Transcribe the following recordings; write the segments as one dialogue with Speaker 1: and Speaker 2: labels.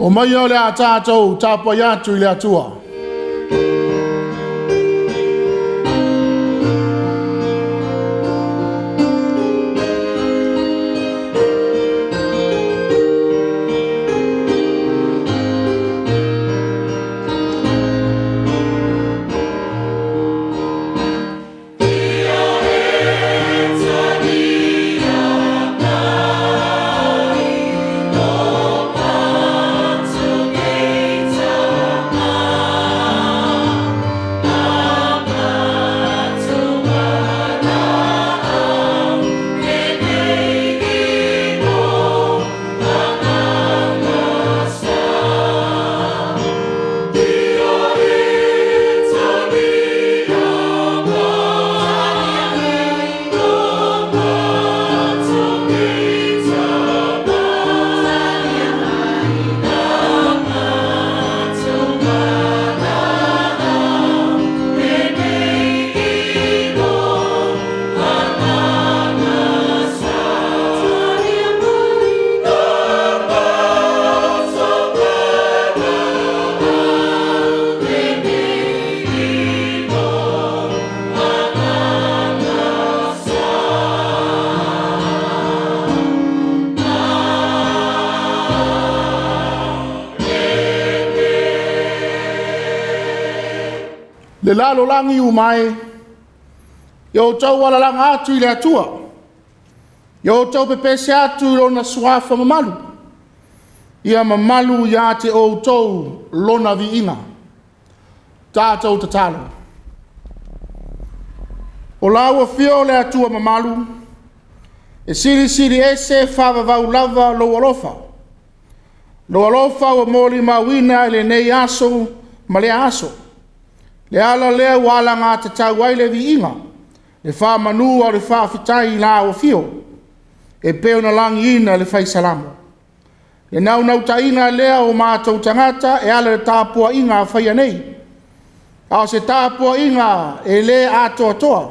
Speaker 1: O mai o le a tātou tāpai atu I le atua. Le lalo langi umai, yo tau wala langa atu I le atua. Yo tau pepese atu lona suafa mamalu. Ia mamalu ia te o tau lona viina. Tātou tatalo. O laua fio le atua mamalu, e siri ese whawawau lava lo alofa. Lo alofa o moli mawina le nei aso, ma le aso. Le ala lea wala ngā te tau ai le vi inga, le wha manua o le wha fitai la o fio, e peo na langi ina le whai salamo. Le nau taina lea o mātou tangata e ala le tāpua'iga whaia nei. Ao se tāpua'iga e le atoa,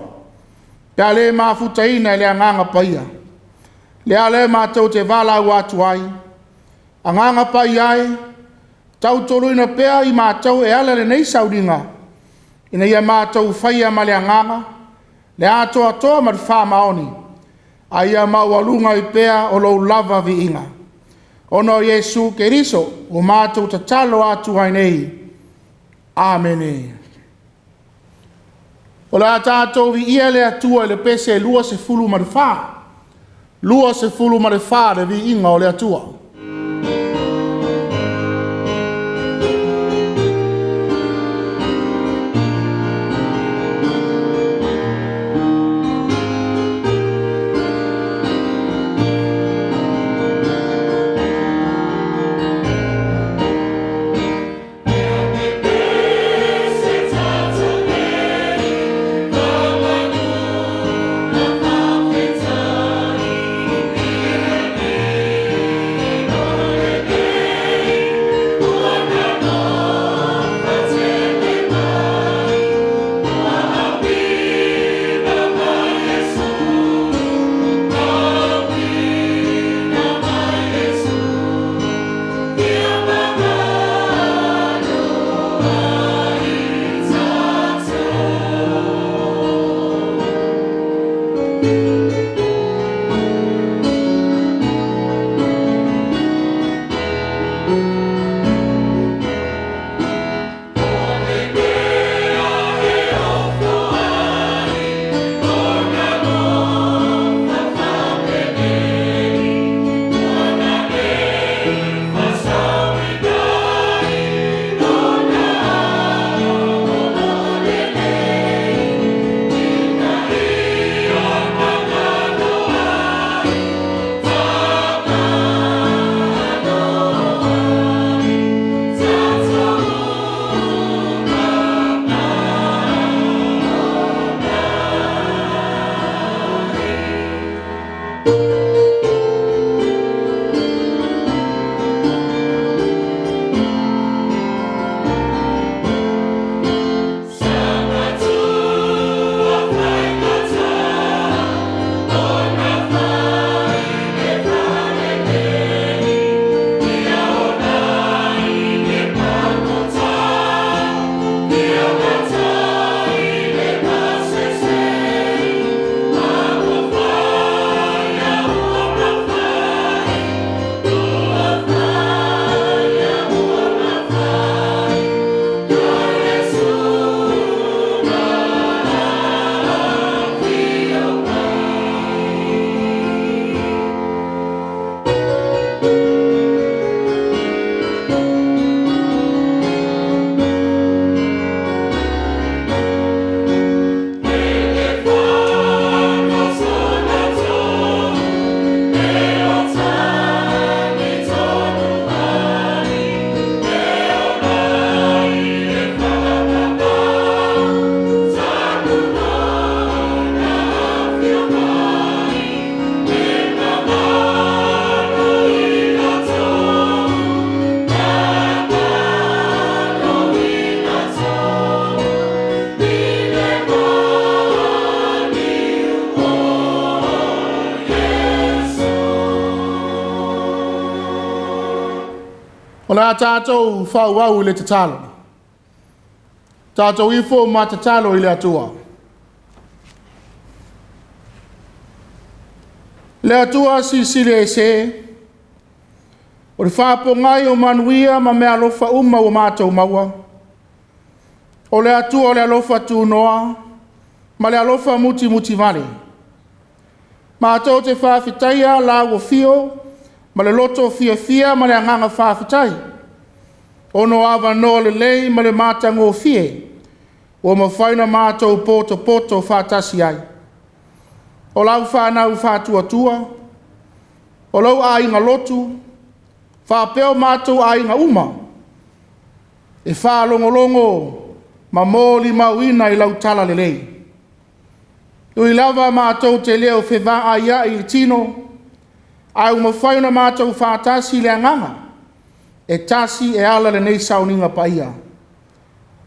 Speaker 1: pea le mafutaina e le anganga paia. Le ale mātou te walau atu ai, anganga paia ai, tau toluina pea I mātou e ala le nei sauringa, ina ia mātou whaia ma le anganga, le atoa ma le wha maoni, a ia maualunga I pea o lou lava vi inga. Ono Yesu ke riso, o mātou ta talo atu ai nei. Amene. O la tātou vi ia le atua le pese lua se fulu ma le wha. Lua se fulu ma le wha le vi inga o le atua. le a tātou whauau i le tatalo. Tātou ifo ma tatalo i le atua. Le atua si sile e se, o le whapongai o manuia ma mea lofa uma o mātou maua. O le atua o le alofa tu noa, ma le alofa muti muti vale. Mātou te whawhitaia la o fio, ma le loto fia fia ma le anganga whawhitai. Ono awa noa le lei ma le mātango fie, o ma whaina mātou poto poto whātasi ai. O lau whanau whātua, o lau a inga lotu, whāpeo mātou a inga uma, e whālongolongo, ma mōli mauina i lau tala le lei. Ui lava mātou te leo whewha a ia i tino, au ma whaina mātou whātasi le anganga, e tasi e ala le nei sauninga paia.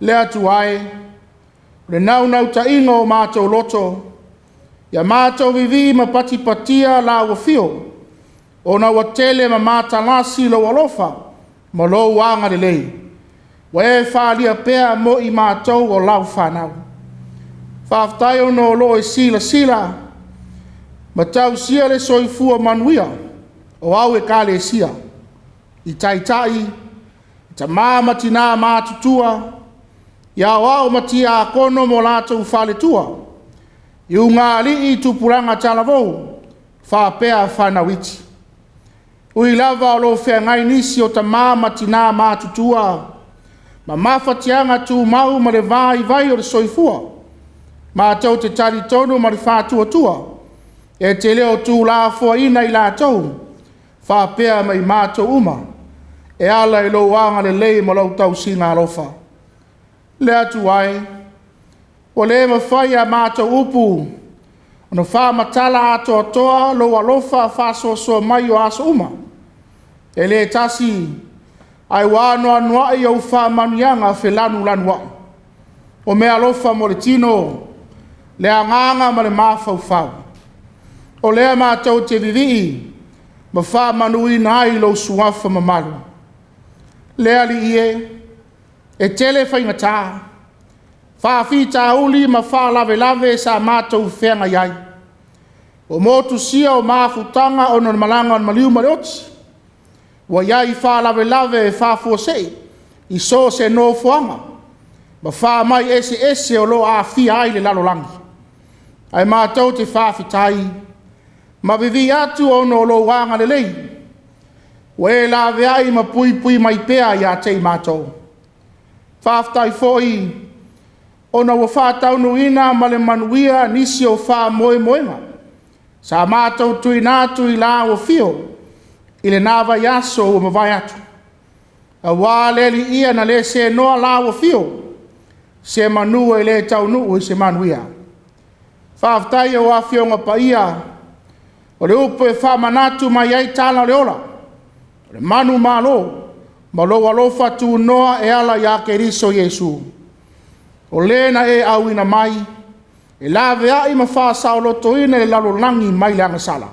Speaker 1: Le atu ai, le nau ta inga o mātou loto, ia mātou vivi ma pati patia la ua fio, o na ua tele ma mātalasi lo alofa, ma lo wanga le lei. Wa e whaalia pēa mo i mātou o lau whanau. Whaftai o no lo e sila, ma tau sia le soifua manuia, o au e kāle sia. I taitai, i ta māmati nā mātutua, ia o au mati a kono mo lātou whaletua, i unga li i tupuranga talavou, whapea whanawiti. Ui lava o lo whea ngai nisi o ta māmati nā mātutua, ma mawhatianga tū mau ma le vai o le soifua, ma tau te tari tonu ma le whātua tua, e te leo tū la fua ina i lātou, whapea mai mātou uma, e ala i lo wanga le lei ma lau tau singa alofa. Le atu ai, o le ma whai a mātou upu, ono wha matala ato atoa lo alofa whasoa mai o aso uma. E le tasi, ai wānoa noa i au wha manuianga whelanu lanua. O mea alofa mo le tino, le anganga ma le mawhau whau. O lea mātou te vivii, ma wha manui nai lo suafa mamalu. Lea li ie, e tele whaingatā, whawhita uli ma wha sa mātou whenga iai. O motu sia o mawhutanga o na malanga on maliu marioti. Wa iai wha e whafuosei, i so se no fuanga. Ma wha mai ese o lo a fia ai le lalolangi. Ai mātou te whawhitai, ma vivi atu o no lo wanga le lei. Wa e lawe ai ma pui mai pea i a tei mātou. Whaftai foi, o na wa whātau nuina ma le manuia nisi o wha moenga. Sa mātou tui nātu i la o fio, i le nāwa yaso o mawai atu. A wā leli ia na le se noa la o fio, se manua i le tau nuu i se manuia. Whaftai o a fionga pa ia, o le upo e wha manatu mai ai tāna le ola, o le manu malo, ma lo alofa tu noa e ala ya Keriso Yesu. O lena e auina mai, e lawe ai ma wha saoloto ina le lalolangi mai le angasala.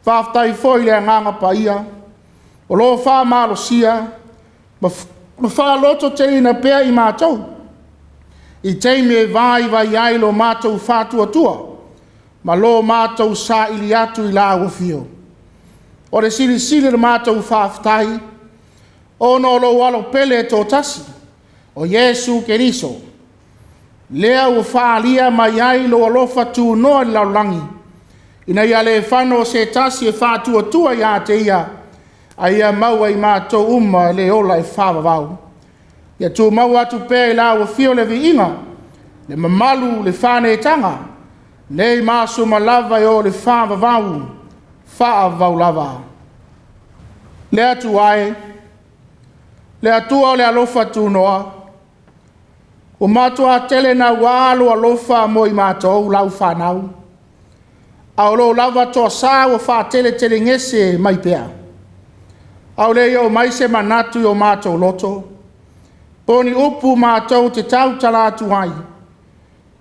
Speaker 1: Whaftai foi le anganga pa ia, o lo wha malo sia, ma wha loto te ina pea i mātou. I teime vai ai lo mātou whātua tua, ma lo mātou sa ili atu i la ufio. O le sili le mātou whaftai, o no lo walo pele tō tasi, o Yesu Keriso. Lea ua whaalia mai ai lo alofa tū noa i laulangi. Ina ia le whano se tasi e whātua tua ia te ia, a ia maua i mātou uma le ola e whawawau. Ia tū mau atu pēr i la ua fio le vi inga, le mamalu le whane tanga, nei māsu malava i o le whawawau, whaawau lava. Le atu ai, le atua o le alofa tū noa, o Matua tele na walo alofa mo i mātou lau whanau. Au lo lava toa sā o wha tele ngese mai pēr. Au le o mai se manatu o mātou loto. Poni upu mātou te tau talatu ai.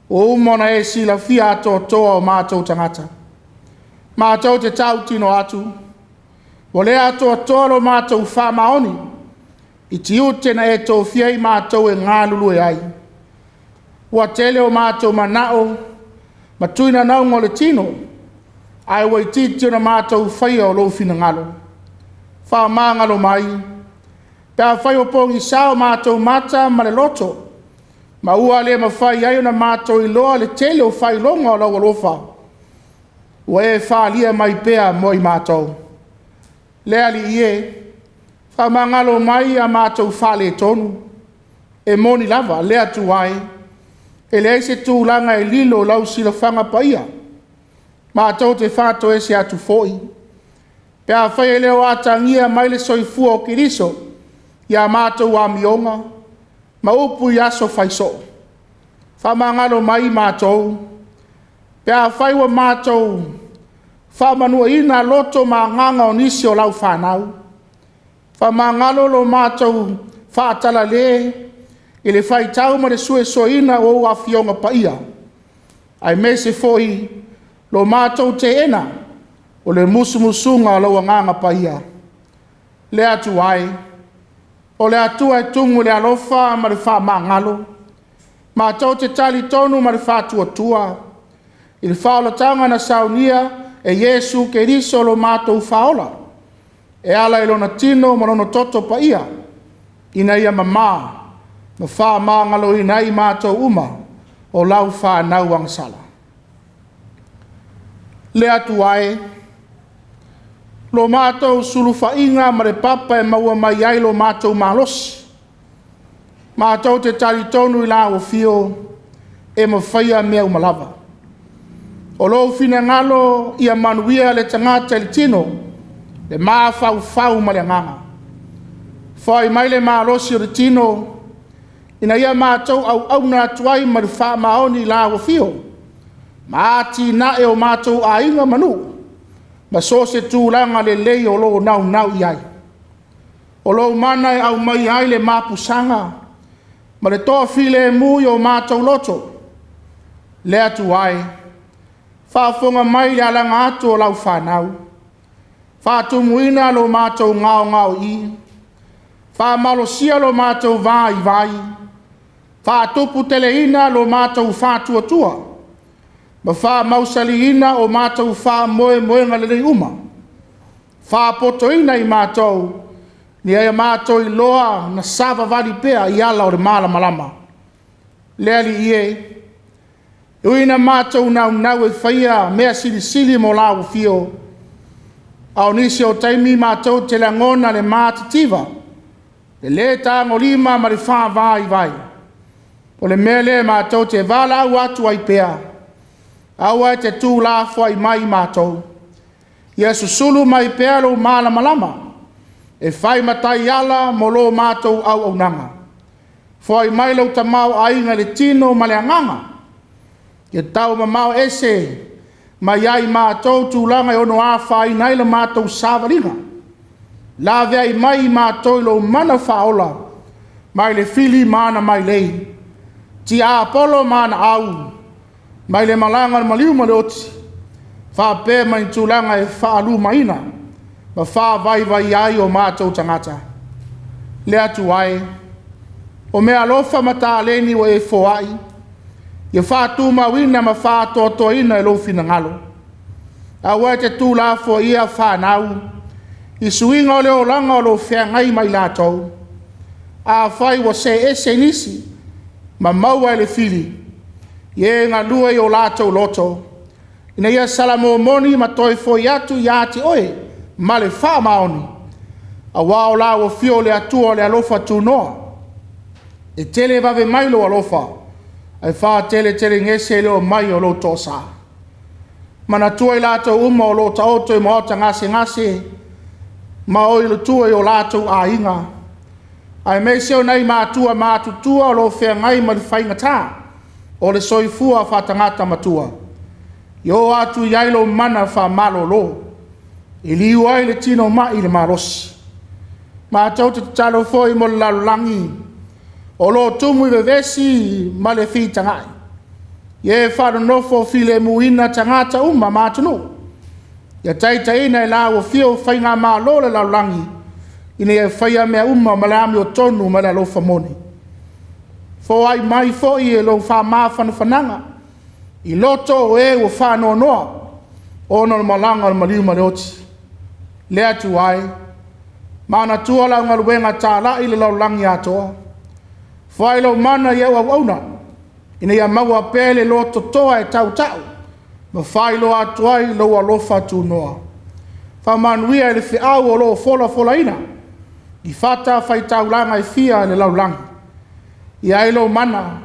Speaker 1: O umona e sila fia ato toa o mātou tangata. Mātou te tau tino atu. O le ato toa lo mātou wha maoni. I tiute na e tō fiai mātou e ngā lulu e ai. Ua tele o mātou manao, ma tuina nau ngole tino, ai wai titi o na mātou whaia o lou fina ngalo. Wha mā ngalo mai, pēa whai o pongi sao mātou mata ma le loto, ma ua le ma whai ai o na mātou I loa le tele o whai longa o lau alofa. Ua e whaalia mai pēa moi mātou. Lea li ie, wha mā ngalo mai a mātou whale tonu, e moni lava, lea tuai, e le se tūlanga e lilo lau sila whanga paia. Mātou te whāto e se atu fōi. Pea whai e leo atangia mai le soifua o kiriso, ia mātou a mionga, ma upu I aso whaiso. Whamangalo mai mātou. Pea whai wa mātou, whamanua ina loto ma nganga o nisi o lau whanau. Whamangalo lo mātou whaatala le, I le Faitau ma le sue soina o a fionga paia. Ai me se foi lo mātou te ena o le musumusunga o lau nganga paia. Le atu ai, o le atua e tungu le alofa ma le wha mangalo. Mātou te tali tonu ma le wha tuatua. I le whaolatanga na saunia e Yesu ke riso lo mātou whaola. E ala ilona tino ma lono toto paia. Ina ia mamā. Ma wha māngalo I nei mātou uma o lau wha nauang sala. Le atu ai, lo mātou sulu whainga ma le papa e maua mai ai lo mātou mālosi. Mātou te tari tonu I la o fio e ma whaia mea umalava. O lo fina ngalo ia manuia le tangata le tino, le maa whau ma le nganga. Whai mai le mālosi o le tino, ina ia mātou au na tuai ma le wha maoni la o fio. Maati na e o mātou a inga manu, ma so se tūlanga le lei o lo nau iai. O lo mana e au mai ai le mapusanga, ma le toa file e mui o mātou loto. Le atu ai, whaafonga mai le alanga atu o lau whanau. Whaatumuina lo mātou ngao I. Whaamalosia lo mātou vai. Whaatupu teleina lo mātou whaatuatua. Ma wha mausaliina o mātou wha moe ngalere uma. Wha potoina I mātou, ni aia mātou I loa na Sāvali pēa I ala o le malama. Leali ie, uina mātou nau e whaia mea sili mo lau fio. Au nisi o taimi mātou te langona le mātitiva, le tāngo lima ma le wha vai. O le mele mātou te Vala'au atu ai pēa. Aua te tū la fwai mai mātou. Ia susulu mai pēa lo malama. E whai matai ala mo lo mātou au nanga. Fwai mai lo tamau ainga le tino ma le anganga. Ia tau mamau ese mai ai mātou tūlanga ono a whai nai le mātou Sāvaliga. La vei mai mātou lo mana whaola. Mai le fili mana mai lei. Ti a Apollo mana au. Mai le malanga maliu ma le oti. Wha pē mai tūlanga e wha alu maina. Ma wha vai ai o mātou tangata. Le atu ai. O mea lofa mata aleni o e foai. Ia wha tū mawina ma wha totoina e lo fina ngalo. A wai te tū la fo ia wha nau. I suinga o leo langa o lo whea ngai mai lātou. A whai wa se ese nisi. Ma maua le fili. Ie ngā lua I o lātou loto. Ina ia salamo moni ma toi foi atu ia te oe. Ma le wha maoni. A wao la o fio le atua le alofa tu noa. E tele vave mai lo alofa. Ai wha tele ngese leo mai o lo tosa. Mana tua I lātou uma o lo taoto I maota ngase. Ma o ilo tua I o lātou a inga. Ai meiseo nei mātua mātutua o lo whea ngai ma le whaingata. O le soifua whatangata matua. Yo atu iailo mana wha malo lo. I liu ai le tino mai le marosi. Mātou te talo foi mo lalulangi. O lo tumu I vesi ma le whitangai. Ie whanonofo file muina tangata uma mātunu. Ia taitaina I la o fio whainga malo le lalulangi. ina ia whaia mea ma le ami o tonu ma le alofa moni. Fo ai mai fo i e lo wha mawhana whananga, i loto o e o whanoa noa, ono le malanga le maliu ma le oti. Le atu ai, mana tua la ngaluenga tāla i le lau langi atoa. Fo ai lo mana i au auna, ina ia maua pele loto toa e tau tau, ma whai lo atu ai lo alofa tu noa. Fa manuia e le whiau o lo fola ina, i whata Faitau langa i fia le lau langi. I ailo mana,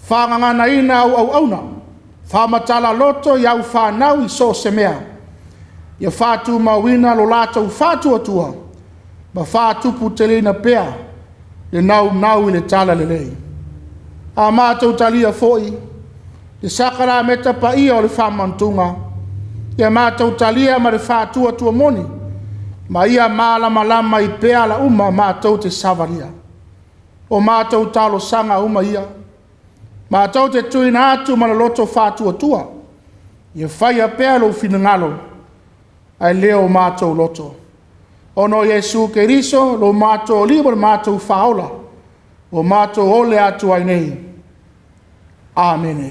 Speaker 1: whangangana ina au auna, whamatala loto i au whanau i so se mea. Ia whātu mawina lo lātou whātu atua, ma whātupu te lina pea, le nau i le tala le lei. A mātou talia foi, le sakara meta pa ia o le whamantunga, ia mātou talia ma le whātu atua moni, ma ia malama i pea la uma mātou te Sāvalia. O mātou talo sanga uma ia. Mātou te tuina atu ma le loto whātua tua. Ia whaia pēlo whinangalo. Ai leo mātou loto. Ono Yesu Keriso, lo mātou libo le mātou whaola. O mātou ole atu ai nei. Amene.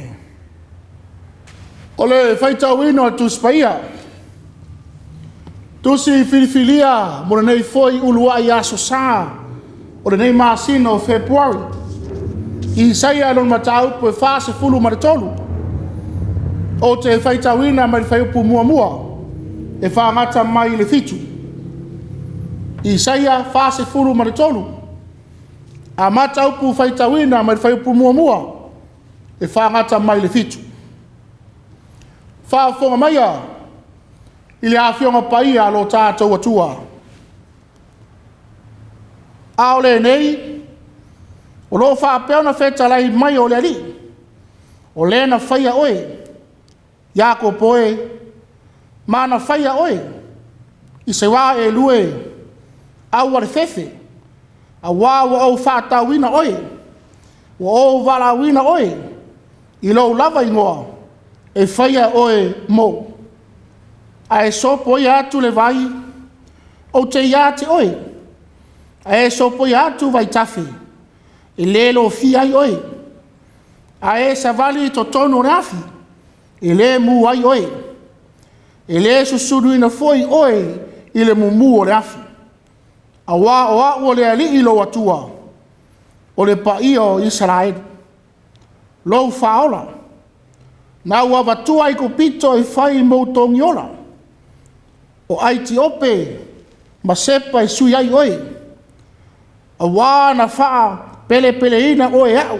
Speaker 1: Ole Faitau ino Tusi paia. Tusi filifilia, mora nei foi ulua i aso saa. O le nei masino o Fepuari. Isaia lon matau po fase fulu ma le tolu. O te Faitauina ma le whaiupu mua. E whaangata mai le fitu. Isaia fase fulu ma le tolu. A mataupu Faitauina ma le whaiupu mua. E whaangata mai le fitu. Whaafonga maia. I le awhionga paia lo tātou atua. Aole nei, o lo whaapeona whetalai mai o le ali. O lena whaia oe, Iako poe, mana whaia oe, i se wā e lue, au wale whewhe, a wā wa au whātauina oe, wa au Vala'auina oe, i lo lava ingoa, e whaia oe mo. A e sopo i atu le vai, o te iate oe, a e sopo i atu vai tafi, e lelo fia i oe, a e Sāvali to tono rafi, e le mu ai oe, e le susuru ina foi oe, i le mumu o rafi, a wā o a o le ali i lo atua, o le pa i o Israel, lo whaola, na ua watua i ko pito i whai moutongi ola, o aiti ope, ma sepa i sui ai oe, a wā na whaa pele ina oe au,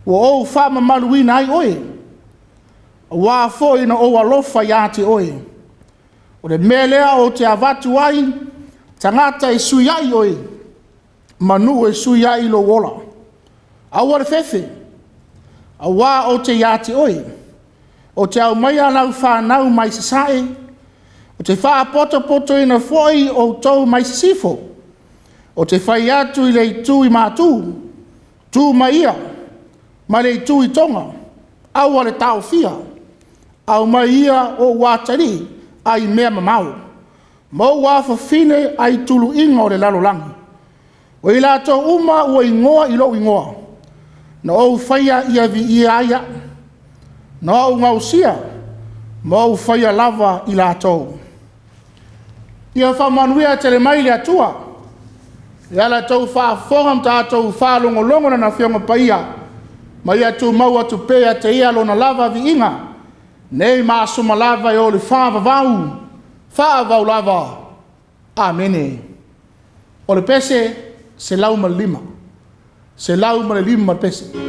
Speaker 1: o o whaa mamaluina ai oe, a wā fo ina o alofa i ati oe, o le melea o te avatu ai, tangata i sui ai oe, manu e sui ai lo wola, a wale fefe, a wā o te iati oe, o te au mai anau whanau mai sasae, o te wha poto ina foi o tau mai sifo, o te whai atu i lei tū i mātū, tū mai ia, ma lei tū i tonga, au ale tau fia, au mai ia o wātari ai mea mamau, mo wafa fine ai tulu inga o le lalolangi. O i lato uma ua ingoa i lo ingoa, na o whaia ia vi ia aia, na o ngausia, ma o whaia lava i lato. Ia whamanuia te le mai le atua, ia la tau whaafongam tātou whaalongolongo na whionga paia, ma ia tū maua tu pēa te ia lona lava vi inga, nei māsuma lava i o le whaavau lava. Amene. O le pese, se lau ma lima. Se lau ma le lima pese.
Speaker 2: Bye.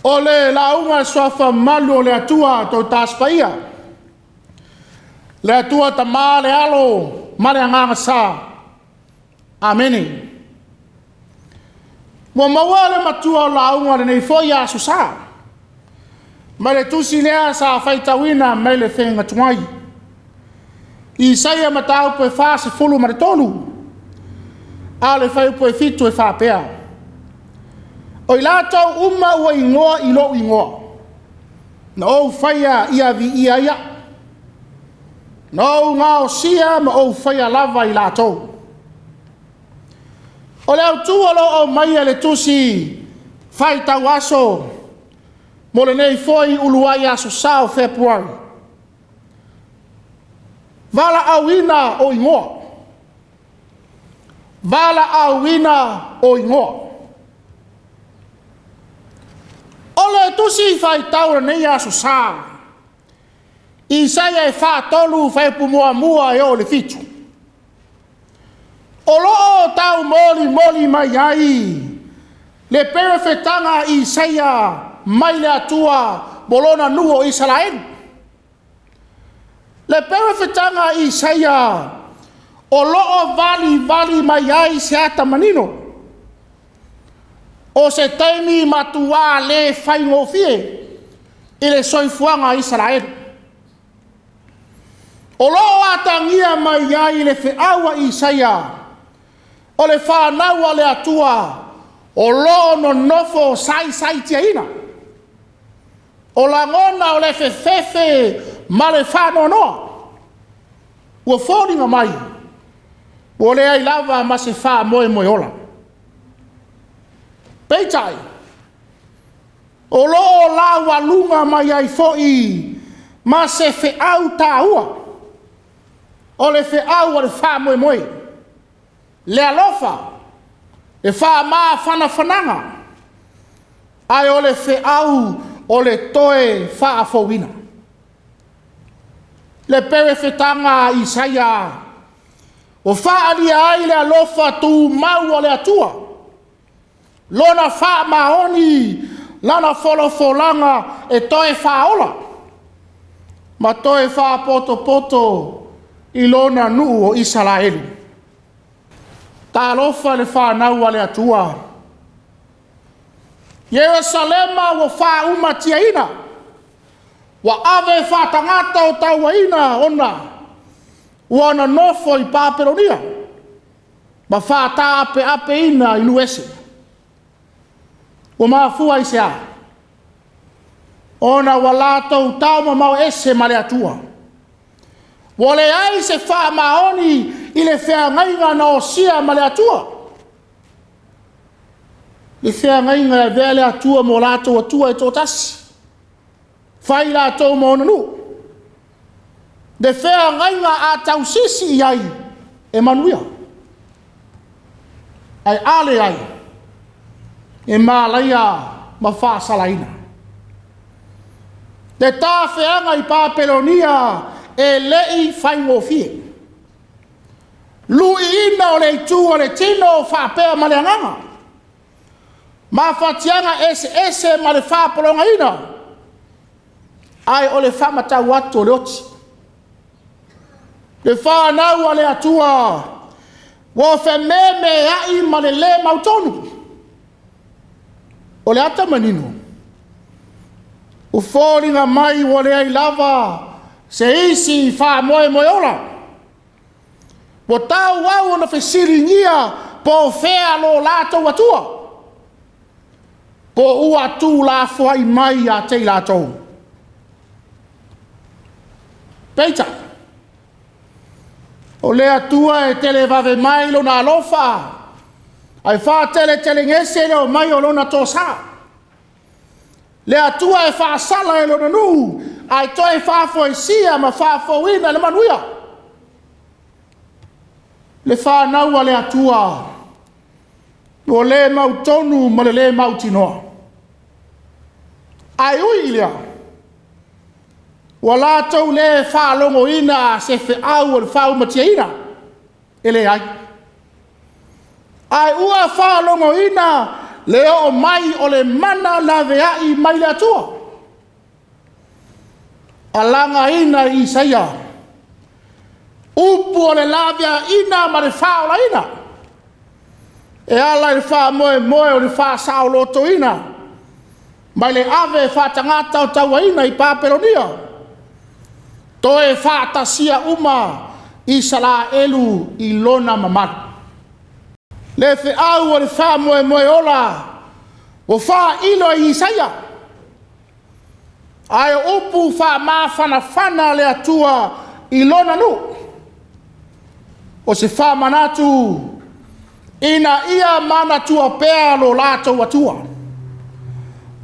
Speaker 1: O le launga soafa malu o le atua tau tāspaia. Le atua ta mā le alo, ma le anganga sā. Amene. Mo maua le matua o launga le nei foi asu sā. Ma le tusi lea sa faitauina mai le whenga tungai. Isaia matau po e whase fulu ma le tolu. A le whai po e fitu e whapea. O i lātou uma ua ingoa i lo ingoa. Na ou whaia ia vi ia ia. Na ou ngā o sia ma ou whaia lava i lātou. O le Autū lo o maia le tusi Faitau aso. Mo le nei foi uluai aso sao Fepuari. Vala'auina o ingoa. Vala'auina o ingoa. O le tusi Faitau nei aso sao. Isaia e whātolu whaipu mua e o le fitu. O loo tau moli mai ai. Le perefetanga Isaia mai le atua bolona nuo Israel. Le perefetanga Isaia o loo vali mai ai se ata manino. O se taimi Matua le whaingofie i le soifuanga Israel. O loo atangia mai ai le whiaua Isaia. O le whānaua le atua. O loo no nofo sai tia ina. O la ngona o le fefe ma le whanonoa. Ua whōringa mai. O le ai lava ma se wha moe ola. Peitai. O loo la walunga mai ai fo'i ma se whiau tāua. O le whiau o le wha moe. Le alofa. E wha maa whananga. Ai o le whiau o le toe wha fōwina. Le perefetanga Isaia. O wha alia ai le alofa tu mau o le atua. Lona wha maoni. Lana wholofolanga e toe wha ola. Ma toe wha poto i lona nuu o Israeli. Ta alofa le wha nau le atua. Yerusalema wa wha umatia ina. Wa ave wha tangata o Tauā'aiga ona. Wana nofo i Paperonia. Ma wha ta ape ina i luese. Wa mafua i sea. Ona wa lātou tau ma mau ese ma le atua. Wa le ai se wha maoni i le whiangainga na o sia ma le atua. Le whiangainga e vea le atua mo lātou atua e tō tasi. Whai lātou mo nanu. Le whiangainga a tau sisi i ai e manuia. Ai ale ai. E mālaia ma whāsalaina. Le tā whianga i Papelonia e lei whaingofie. Lui ina o le itu o le tino o whapea ma le anganga. Ma whatianga ese ma le whapolonga ina. Ai o le whamatau atu o le oti. Le whanau a le atua. Wo whememe ai ma le mautonu. O le ata manino. O whōringa mai o le ai lava. Se isi wha moe ola. Wo tau wau na whesiringia po whea lo lātou atua. Po ua tū la whai mai a tei lātou. Peita. O le atua e tele vave mai lo na alofa. Ai wha tele ngese leo mai o lo na tōsā. Le atua e wha sala e lo na nuu. Ai toi whafo e sia ma whafo ina le manuia. Le whanaua le atua. O le mautonu ma le mautinoa. Ai ui ilea. Wa lātou le whalongo ina se whiau le whau matia ina. Ele ai. Ai ua whalongo ina leo o mai o le mana la veai mai le atua. Alanga ina Isaia. Upu o le lavia ina ma le whaola ina. E ala le wha moe moe o le wha sao loto ina. Mai le ave wha tangata o tauaina i Papelonia. Toe wha tasia uma i sala elu i lona mamaru. Le fe au o le wha moe moe ola. O wha ilo i Isaia. Ai upu wha mawhana whana le atua i lona nu. O se wha manatu ina ia manatua pea lo lato atua.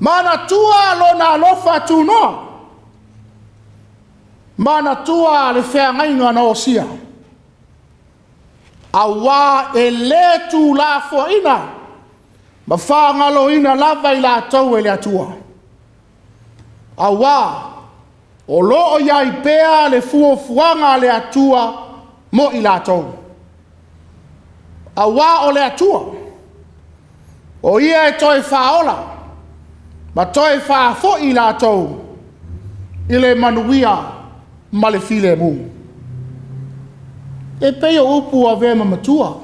Speaker 1: Manatua lo na lofa tu no. Manatua le whea ngainga na osia. Awa e le tu la fo ina. Ma wha ngalo ina lava i la tau e le atua. Awa o loo iai pea le fuafuanga le atua mo i la tau. Awa o le atua. O ia e toi whaola. Ma toi wha fo i la tau. I le manuia ma le file mu. E peo upu a vema matua.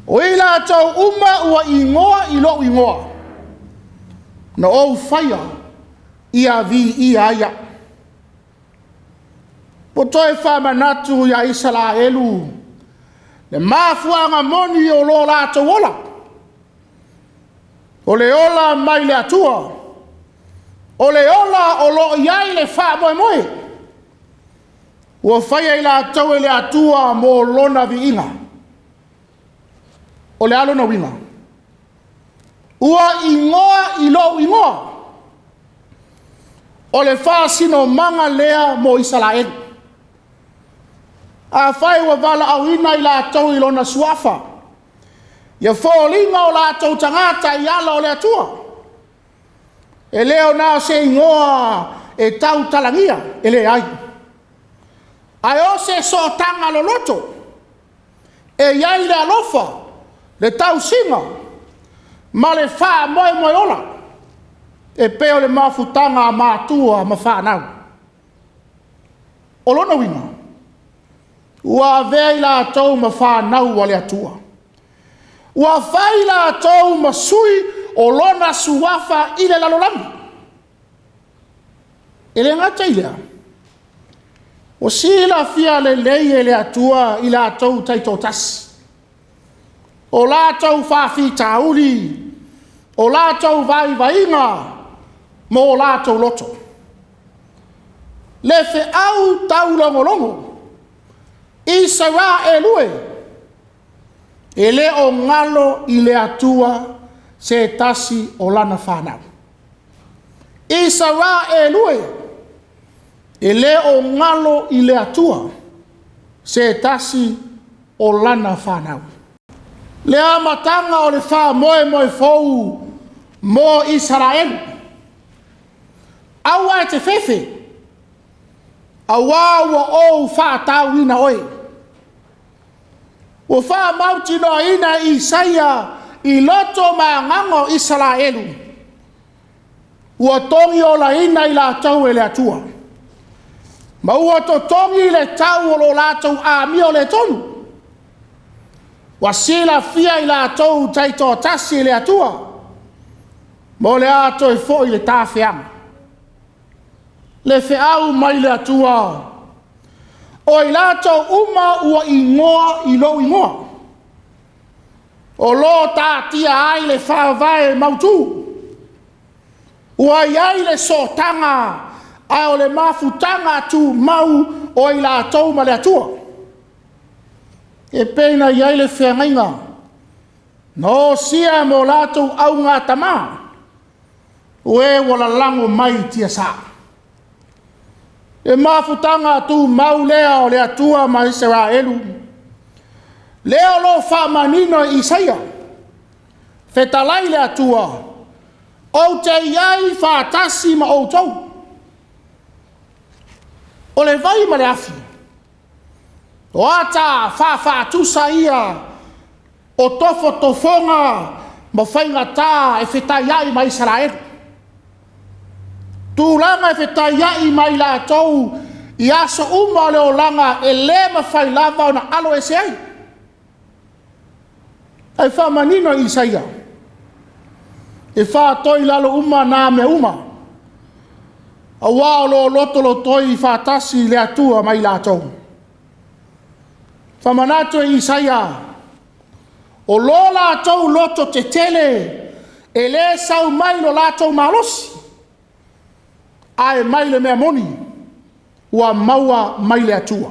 Speaker 1: O i la tau uma ua ingoa i lo ingoa. Na o whaia ia vi ia ia. Po toi wha manatu ia isala elu. Le mafuanga moni o lo la tau ola. O le ola mai le atua. O le ola o lo iai le wha moe moe. Ua whaia i la tau e le atua mo lona vi inga. O le alo na winga. Ua ingoa i lo ingoa. O le wha sino manga lea mo Israel. A whai wa Vala'auina i la tau i lona suafa. Ia whōlinga o la tau tangata i ala o le atua. E leo nā se ingoa e tau talangia e le ai. Ai o se so tanga lo loto. E iai le alofa, le tau singa, ma le wha moe moe ola. E peo le mafutanga a Matua ma whanau. O lona winga. Ua vei la tau ma whanau wa le atua. Ua vai la tau ma sui o lona suafa i le lalolangi. E le ngata ilea. O sila fia le lei e le atua i la tau taito tasi. O la tau whawhi tauli. O la tau vai vainga. Mo la tau loto. Le fe au tau longolongo. Isaia e lue. E le o ngalo i le atua se tasi o lana whanau. Isaia e lue. E le o ngalo i le atua se tasi o lana whanau. Le amatanga o le wha moe moe fou mo Israel. Awa e te fefe. Awa ua o whaatau ina oe. Ua wha mauti no ina Isaia i loto ma ngango Israelu. Ua tongi o la ina i la tau e le atua. Ma ua to tongi le tau o lo la tau a mi o le tonu. Wa sila fia i la tau taito tasi le atua. Mo le ato e fo i le tawhianga. Le feau mai le atua. O i lato uma ua ingoa i lo ingoa. O lo tātia ai le whawai mautu. Ua iai le sotanga ai o le mafutanga tu mau o i lato ma le atua. E pena iai le whengainga. No sia mo lato au ngā tama. Ue wala lango mai tia saa. E mafutanga tu mau lea o le atua ma Israelu. Leo lo wha manino Isaia. Fetalai le atua. O te iai wha tasi ma outou. O le vai ma le afi. O ata wha tusa ia. O tofo tofonga ma whainga tā e whetai ai mai Israel. Tūlanga e whetai ai mai lātou i aso uma leo langa e le ma whai lava o na alo e se ai. Ai wha manino Isaia. E wha toi lalo uma nā me uma. A wā lo loto lo toi i wha tasi le atua mai lātou. Wha manato e Isaia. O lo lātou loto te tele e le sau mai lo lātou malosi. Ai mai le mea moni. Ua maua mai le atua.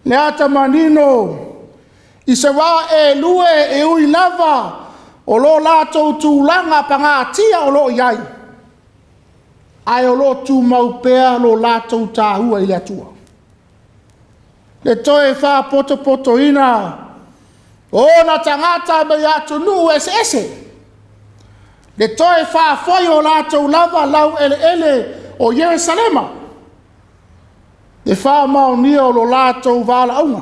Speaker 1: Le ata manino i se wā e lue e ui lava o lo lātou tūlanga panga atia o lo iai. Ai o lo tū maupea lo lātou tāhua i le atua. Le toe wha poto ina o na tangata me atu nu ese ese. Le toe wha foi o lātou lava lau ele o Yerusalema. Le wha maonia o lo lātou Vala'auina.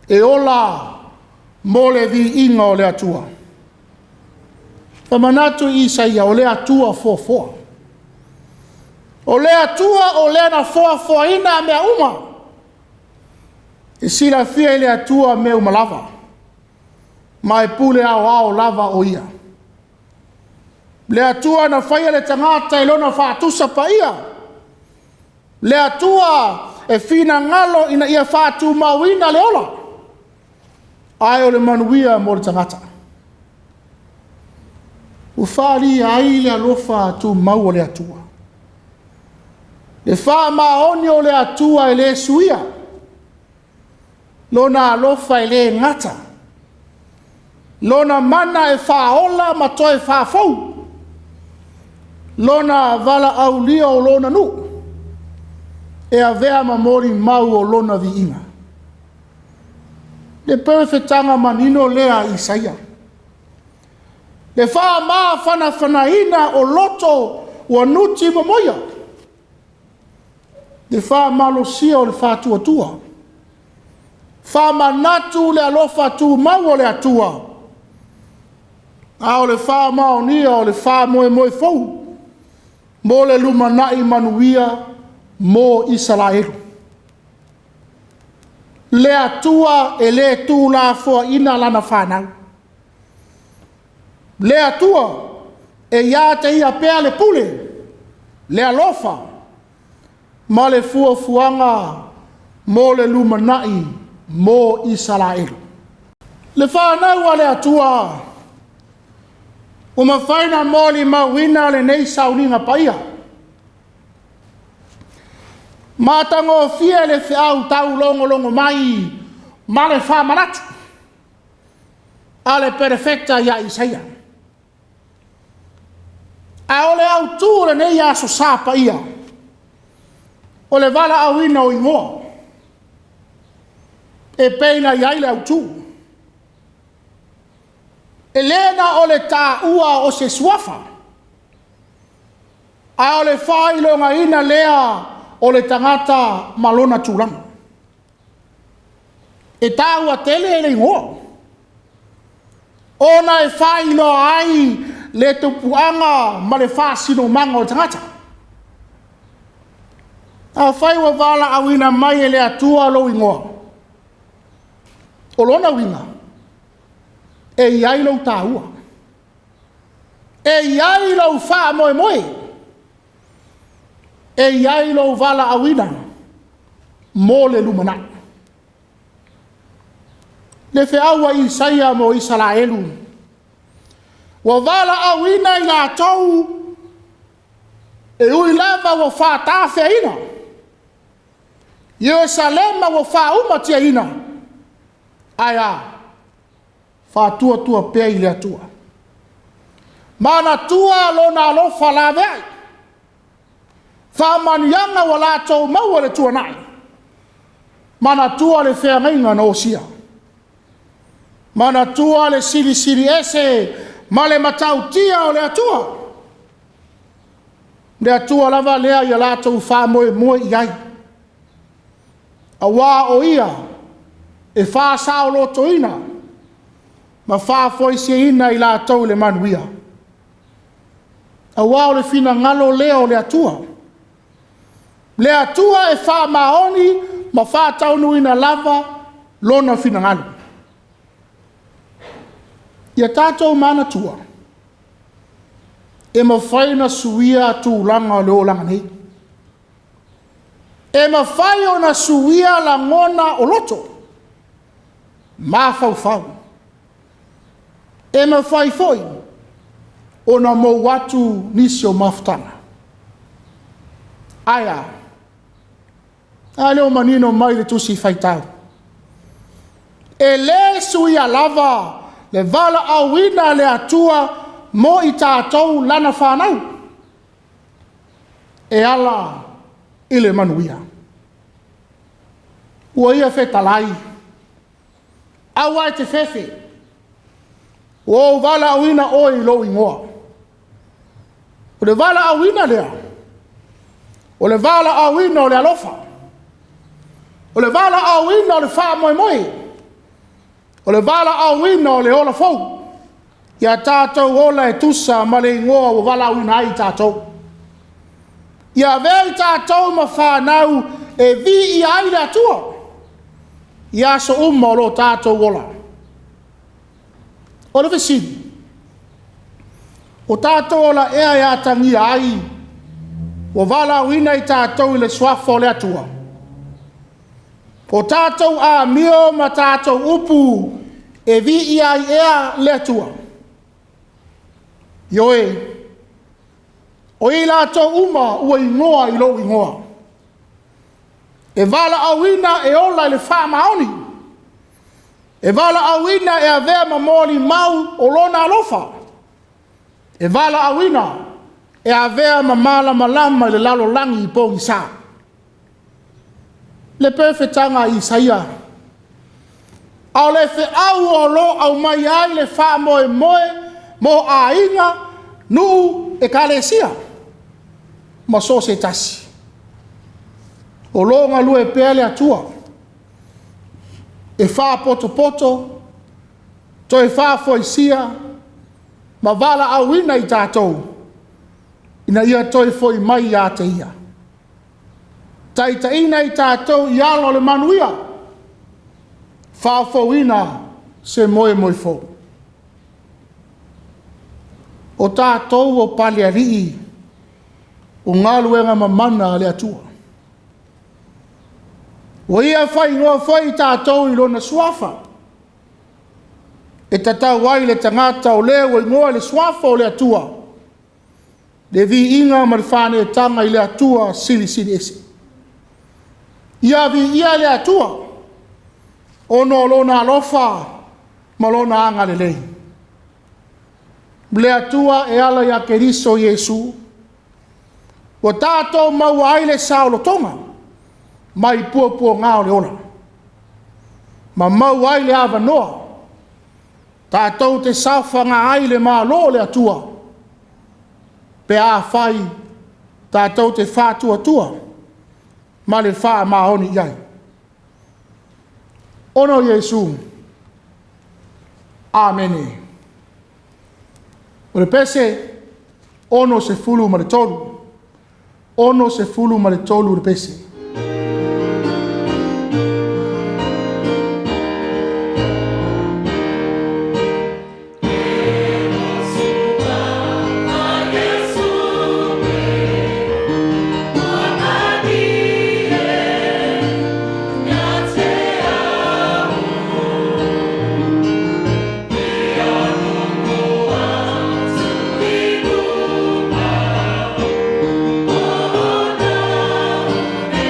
Speaker 1: E ola mo le vi inga o le atua. Whamanatu Isaia o le atua foa. O le atua o le na foa ina mea uma. E sila fia i le atua me umalava. Ma e pule ao lava o ia. Le atua na whaia le tangata i lona whaatusa pa ia. Le atua e fina ngalo ina ia whaatu mawina le ola. Ai o le manuia mo le tangata. Ufari ai le alofa tu mau o le atua. Le wha maoni o le atua e le suia. Lona alofa e le ngata. Lona mana e whaola ma toe whafau. Lona vala'aulia o lona nu. E a vea mamori mau o lona vi inga. Le perfetanga manino lea Isaia. Le wha maa whanaina o loto ua nuti mamoia. Le wha malosia o le wha tuatua. Wha manatu le alofa tu mau o le atua. A o le wha maonia o le wha moe fau. Mo le lumanai manuia mo Israelu. Le atua e le tu la fo ina lana whanau. Le atua e ia te ia pea le pule. Le alofa. Ma le fuanga mo le lumanai mo Israelu. Le whanau a le atua. O mawhaina moli mawina le nei sauninga paia. Mātango fia le whiau tau longo mai ma le whamanatu. A le perfecta ia Isaia. A o le Autū le nei aso sāpa ia. O le Vala'auina o Igoa. E peina iai le Autū. E lena o le tāua o se suafa. A o le whailonga ina lea o le tangata malona tūranga. E tāua tele e le ingoa. Ona e whailo ai le tupuanga ma le whasino manga o tangata. A whaiwa Vala'auina mai e le atua lo ingoa. O lona winga. E iai lau tāua. E iai lau wha moe. E iai lau Vala'auina mo le lumanai. Le whiaua Isaia mo Israelu. Wa Vala'auina i lātou e ui lava wa wha tāwhia ina. Yerusalema wa wha umatia ina. Aia. Wha tua pea i le atua. Mana tua lona alofa la vei. Wha manianga wa lātou maua le tua nai. Mana tua le whengainga no sia. Mana tua le siri ese ma le matautia o le atua. Le atua lava lea i lātou wha moe iai. A wā o ia e wha sao loto ina. ma whaafoisiina I lātou le manuia. A wao le fina ngalo leo le atua. Le atua e wha maoni ma wha taunuina lava lona fina ngalo. Ia tātou mana tua. E ma whaina suia tūlanga leo langa nei. E ma whai o na suia la ngona o loto. Ma whau. E ma whai foi. O na mo watu nisi o mafutanga. Aia. A leo manino mai le tusi faitau. E le suia lava le Vala'auina le atua mo I tātou lana whanau. E ala I le manuia. Ua ia whetalai. Awa e te whewhe. O Vala'auina o I lo ingoa. O le Vala'auina lea. O le Vala'auina o le alofa. O le Vala'auina o le wha moe. O le Vala'auina o le ola fau. Ia tātou ola e tusa ma le ingoa o Vala'auina ai tātou. Ia vei tātou ma whanau e vi I ai le atua. Ia so o lo tātou ola. O le vesini. O tātou ola ea ia tangia ai. O Vala'auina I tātou I le swafo o le atua. O tātou a mio ma tātou upu e vi I ai ea le atua. Ioe. O I lātou ua ingoa I lo ingoa. E Vala'auina e ola I le wha maoni. E Vala'auina e avea ma moli mau o lona alofa. E Vala'auina e avea ma mala malama I le lalo langi I pōngi sā. Le perfetanga I Isaia. Au le fe au o lo au mai ai le wha moe mo a inga nu e kalesia. Ma so se tasi. O lo ngā lue pēle atua. E wha poto. To e wha foisia. Ma Vala'auina I tātou. Ina ia toi foi mai a te ia. Taitaina I tātou I alo le manuia. Whaafauina se moe fo. O tātou o palearii. O Gāluega mamana le atua. O ia whai ngoa whai tātou I lona suafa. E tatau ai le tangata o leo I ngoa le suafa o le atua. Le vi inga ma le whane tanga I le atua sili ese. Ia vi ia le atua. Ono lona alofa ma lona anga le lei. Le atua e ala ia keriso Yesu. O tātou mau ai le saulo tonga. Mai pua ngā o le ona. Ma mau ai le ava noa. Tātou te saufa ngā ai le maa lo le atua. Pe a whai. Tātou te whātua. Ma le wha maoni iai. Ono Yesu. Amene. O le pese, ono se fulu ma le tolu. Ono se fulu ma le tolu le pese.
Speaker 2: Oh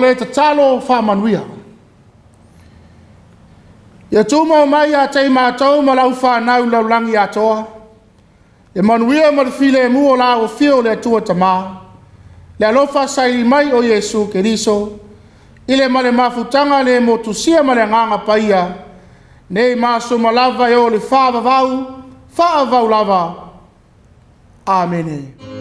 Speaker 1: le tatalo whamanuia. Ia tūmau mai a tei mātou ma lau whanau laulangi atoa. E manuia ma le file mua la o fio le atua tamā. Le alofa saili mai o Yesu Keriso. Ile ma le mafutanga le mo tusia ma le nganga paia. Nei maso malava e o le whaavavau lava. Amen.